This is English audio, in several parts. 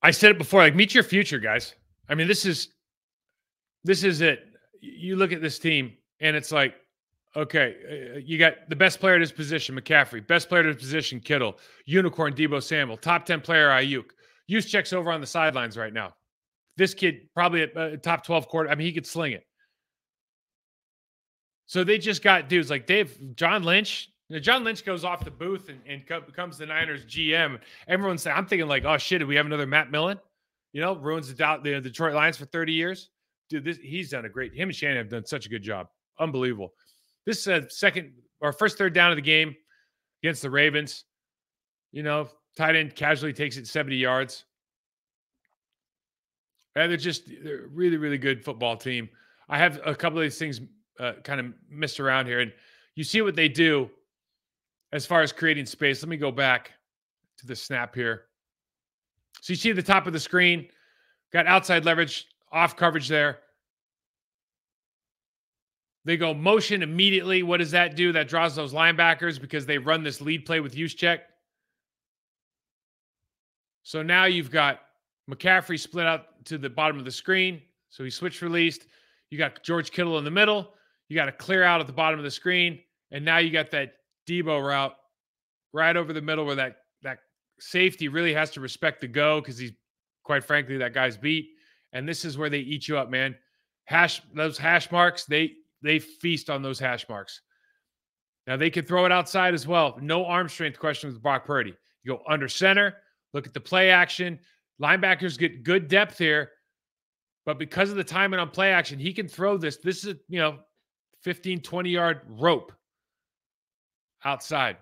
I said it before, like, meet your future, guys. I mean, this is it. You look at this team, and it's like, okay, you got the best player at his position, McCaffrey. Best player at his position, Kittle. Unicorn, Debo Samuel. Top 10 player, Ayuk. Juszczyk's over on the sidelines right now. This kid probably a top 12 quarter. I mean, he could sling it. So they just got dudes like John Lynch. John Lynch goes off the booth and becomes the Niners GM. Everyone's saying, I'm thinking like, oh shit, do we have another Matt Millen? Ruins the Detroit Lions for 30 years. Dude, he's done him and Shanahan have done such a good job. Unbelievable. This is first third down of the game against the Ravens. Tight end casually takes it 70 yards. And they're a really, really good football team. I have a couple of these things kind of missed around here. And you see what they do as far as creating space. Let me go back to the snap here. So you see the top of the screen, got outside leverage, off coverage there. They go motion immediately. What does that do? That draws those linebackers because they run this lead play with Juszczyk. So now you've got McCaffrey split out to the bottom of the screen. So he switch released. You got George Kittle in the middle. You got to clear out at the bottom of the screen. And now you got that Debo route right over the middle where that safety really has to respect the go because he's, quite frankly, that guy's beat. And this is where they eat you up, man. Those hash marks, they feast on those hash marks. Now, they could throw it outside as well. No arm strength question with Brock Purdy. You go under center, look at the play action. Linebackers get good depth here. But because of the timing on play action, he can throw this. This is, 15, 20-yard rope outside.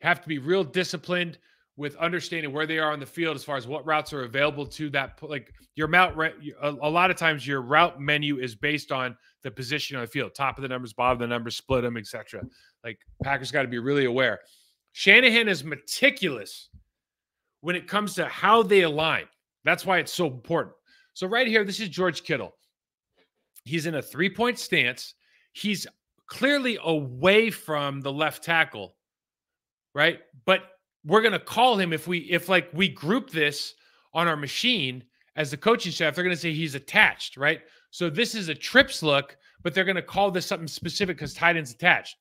Have to be real disciplined with understanding where they are on the field as far as what routes are available to that. Like your route, a lot of times your route menu is based on the position on the field. Top of the numbers, bottom of the numbers, split them, etc. Like Packers got to be really aware. Shanahan is meticulous when it comes to how they align. That's why it's so important. So right here, this is George Kittle. He's in a three-point stance. He's clearly away from the left tackle, right? But we're going to call him if we group this on our machine as the coaching staff, they're going to say he's attached, right? So this is a trips look, but they're going to call this something specific because tight end's attached.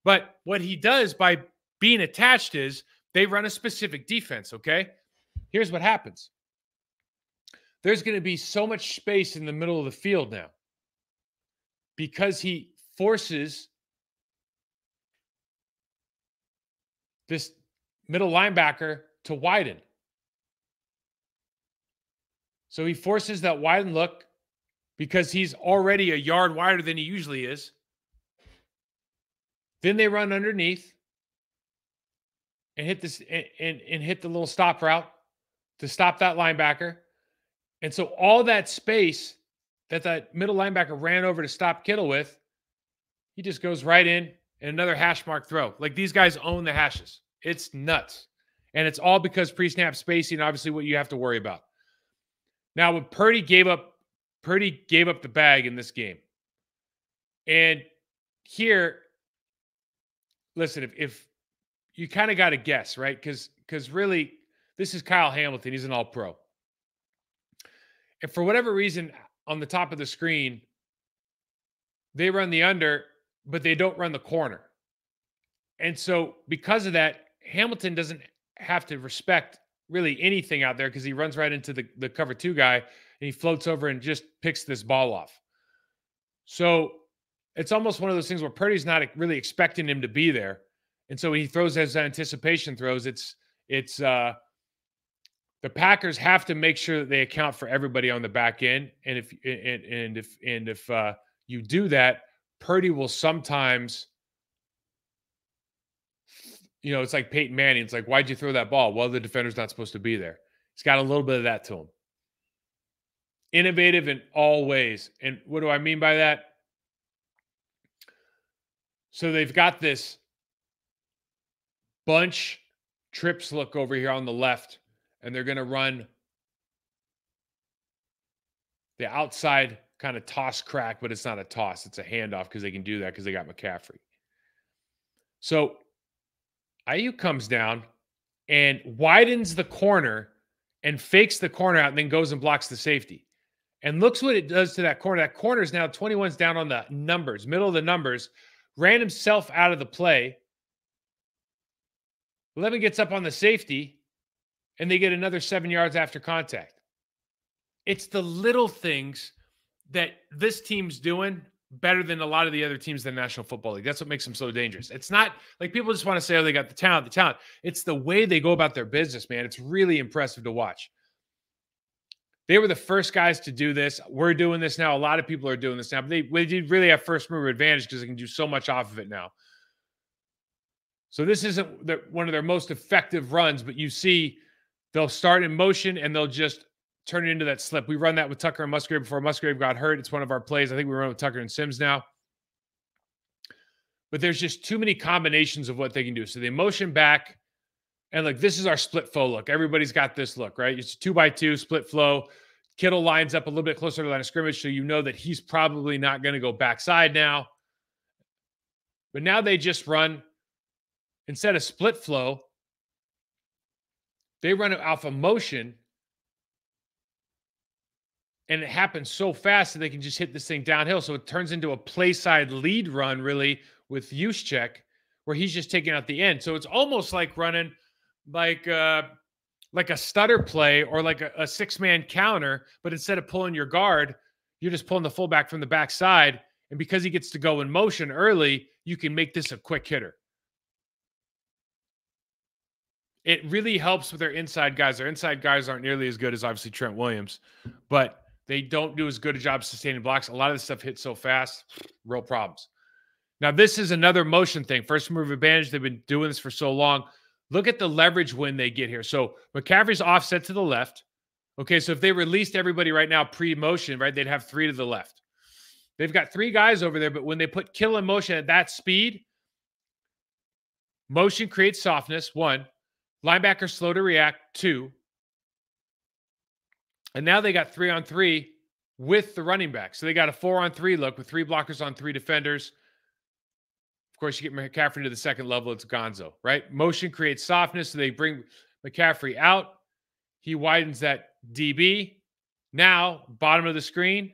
But what he does by being attached is they run a specific defense, okay? Here's what happens. There's going to be so much space in the middle of the field now because he forces this middle linebacker to widen. So he forces that widen look because he's already a yard wider than he usually is. Then they run underneath and hit this and hit the little stop route to stop that linebacker. And so all that space that middle linebacker ran over to stop Kittle with, he just goes right in and another hash mark throw. Like these guys own the hashes. It's nuts. And it's all because pre-snap spacing, obviously what you have to worry about. Now, when Purdy gave up the bag in this game. And here, listen, if you kind of got to guess, right? Because really, this is Kyle Hamilton. He's an all-pro. And for whatever reason, on the top of the screen, they run the under, but they don't run the corner. And so because of that, Hamilton doesn't have to respect really anything out there because he runs right into the cover two guy and he floats over and just picks this ball off. So it's almost one of those things where Purdy's not really expecting him to be there. And so when he throws his anticipation throws, it's the Packers have to make sure that they account for everybody on the back end. And if you do that, Purdy will sometimes, it's like Peyton Manning. It's like, why'd you throw that ball? Well, the defender's not supposed to be there. He's got a little bit of that to him. Innovative in all ways. And what do I mean by that? So they've got this bunch trips look over here on the left, and they're going to run the outside kind of toss crack, but it's not a toss. It's a handoff because they can do that because they got McCaffrey. So Ayuk comes down and widens the corner and fakes the corner out and then goes and blocks the safety. And looks what it does to that corner. That corner is now 21's down on the numbers, middle of the numbers, ran himself out of the play. Levin gets up on the safety, and they get another 7 yards after contact. It's the little things that this team's doing better than a lot of the other teams in the National Football League. That's what makes them so dangerous. It's not like people just want to say, oh, they got the talent, the talent. It's the way they go about their business, man. It's really impressive to watch. They were the first guys to do this. We're doing this now. A lot of people are doing this now. But they did really have first mover advantage because they can do so much off of it now. So this isn't one of their most effective runs, but you see they'll start in motion and they'll just turn it into that slip. We run that with Tucker and Musgrave before Musgrave got hurt. It's one of our plays. I think we run with Tucker and Sims now. But there's just too many combinations of what they can do. So they motion back, and like this is our split flow look. Everybody's got this look, right? It's 2x2 split flow. Kittle lines up a little bit closer to the line of scrimmage, so you know that he's probably not going to go backside now. But now they just run, instead of split flow, they run it off of motion. And it happens so fast that they can just hit this thing downhill. So it turns into a play side lead run, really, with Juszczyk, where he's just taking out the end. So it's almost like running like a stutter play or like a six-man counter, but instead of pulling your guard, you're just pulling the fullback from the backside. And because he gets to go in motion early, you can make this a quick hitter. It really helps with their inside guys. Their inside guys aren't nearly as good as obviously Trent Williams, but they don't do as good a job sustaining blocks. A lot of this stuff hits so fast, real problems. Now, this is another motion thing. First move advantage. They've been doing this for so long. Look at the leverage when they get here. So McCaffrey's offset to the left. Okay, so if they released everybody right now pre-motion, right, they'd have three to the left. They've got three guys over there, but when they put Kittle in motion at that speed, motion creates softness, one. Linebacker slow to react, two. And now they got 3-on-3 with the running back. So they got a 4-on-3 look with three blockers on three defenders. Of course, you get McCaffrey to the second level, it's gonzo, right? Motion creates softness, so they bring McCaffrey out. He widens that DB. Now, bottom of the screen.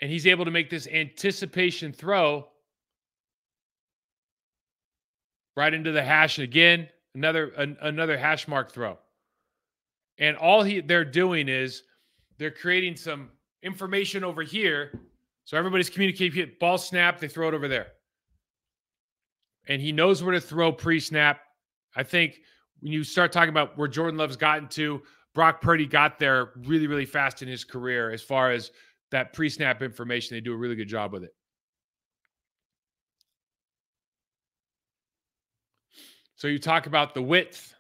And he's able to make this anticipation throw right into the hash again. Another hash mark throw. And all they're doing is they're creating some information over here. So everybody's communicating, ball snap, they throw it over there. And he knows where to throw pre-snap. I think when you start talking about where Jordan Love's gotten to, Brock Purdy got there really, really fast in his career as far as that pre-snap information. They do a really good job with it. So you talk about the width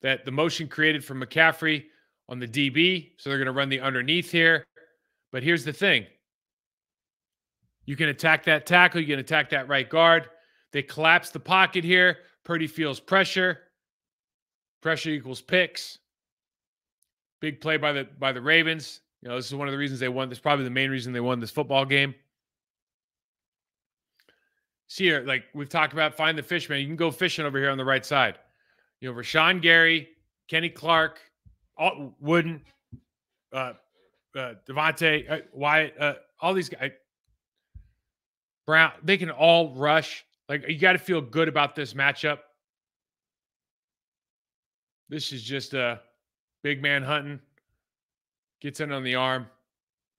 that the motion created from McCaffrey on the DB. So they're going to run the underneath here. But here's the thing. You can attack that tackle. You can attack that right guard. They collapse the pocket here. Purdy feels pressure. Pressure equals picks. Big play by the Ravens. You know, this is one of the reasons they won. This is probably the main reason they won this football game. See here, like we've talked about, find the fish, man. You can go fishing over here on the right side. You know, Rashawn Gary, Kenny Clark, Wooden, Devontae, Wyatt, all these guys. Brown, they can all rush. Like, you got to feel good about this matchup. This is just a big man hunting. Gets in on the arm,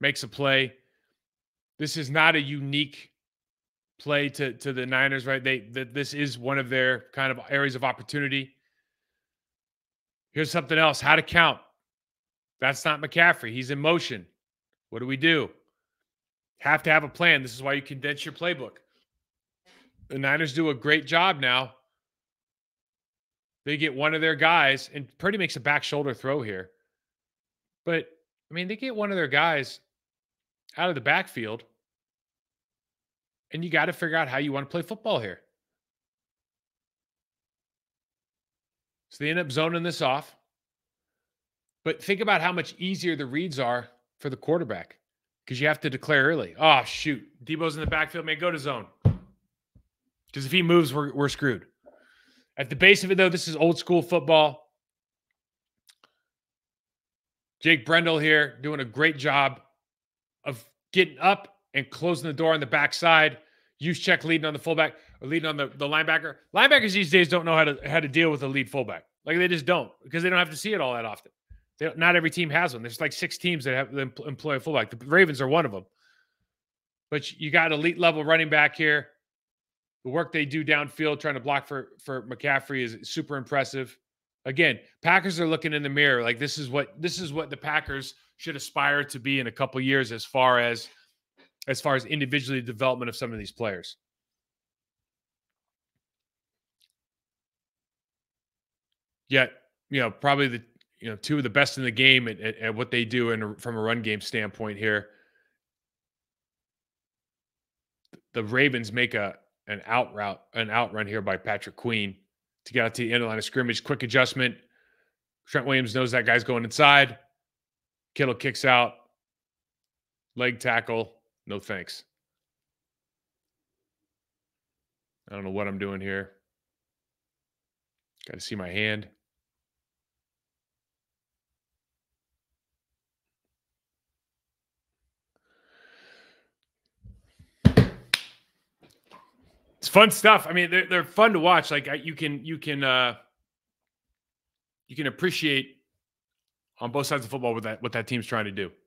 makes a play. This is not a unique play to the Niners, right? This is one of their kind of areas of opportunity. Here's something else. How to count. That's not McCaffrey. He's in motion. What do we do? Have to have a plan. This is why you condense your playbook. The Niners do a great job now. They get one of their guys, and Purdy makes a back shoulder throw here. But, I mean, they get one of their guys out of the backfield, and you got to figure out how you want to play football here. So they end up zoning this off. But think about how much easier the reads are for the quarterback because you have to declare early. Oh, shoot. Debo's in the backfield. Man, go to zone. Because if he moves, we're screwed. At the base of it, though, this is old school football. Jake Brendel here doing a great job of getting up and closing the door on the backside. Juszczyk leading on the fullback or leading on the linebacker. Linebackers these days don't know how to deal with a lead fullback. Like they just don't, because they don't have to see it all that often. Not every team has one. There's like 6 teams that have employ a fullback. The Ravens are one of them. But you got elite level running back here. The work they do downfield trying to block for McCaffrey is super impressive. Again, Packers are looking in the mirror like this is what the Packers should aspire to be in a couple years as far as individually development of some of these players. Yet, probably the 2 of the best in the game at what they do from a run game standpoint here. The Ravens make an outrun here by Patrick Queen to get out to the end line of scrimmage. Quick adjustment. Trent Williams knows that guy's going inside. Kittle kicks out. Leg tackle. No thanks. I don't know what I'm doing here. Got to see my hand. It's fun stuff. I mean, they're fun to watch. Like you can appreciate on both sides of football what that team's trying to do.